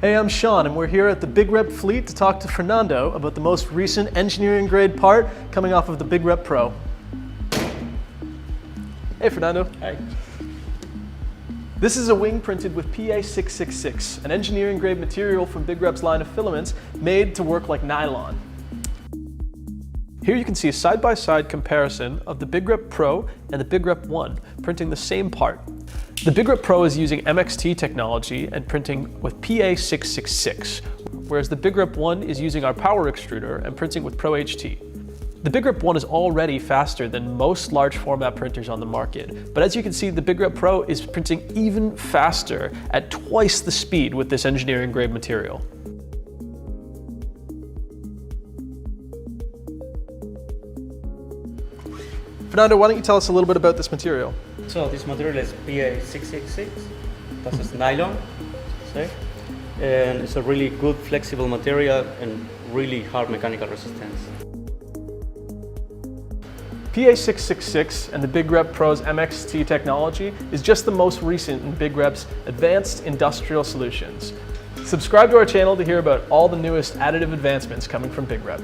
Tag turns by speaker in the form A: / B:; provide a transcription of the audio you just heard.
A: Hey, I'm Sean, and we're here at the BigRep fleet to talk to Fernando about the most recent engineering grade part coming off of the BigRep PRO. Hey, Fernando.
B: Hi.
A: This is a wing printed with PA666, an engineering grade material from BigRep's line of filaments made to work like nylon. Here you can see a side-by-side comparison of the BigRep PRO and the BigRep ONE printing the same part. The BigRep PRO is using MXT technology and printing with PA666, whereas the BigRep ONE is using our power extruder and printing with PRO HT. The BigRep ONE is already faster than most large format printers on the market, but as you can see, the BigRep PRO is printing even faster at twice the speed with this engineering grade material. Fernando, why don't you tell us a little bit about this material?
B: So this material is PA666. This is nylon, say, and it's a really good flexible material and really hard mechanical resistance.
A: PA666 and the BigRep PRO's MXT technology is just the most recent in BigRep's advanced industrial solutions. Subscribe to our channel to hear about all the newest additive advancements coming from BigRep.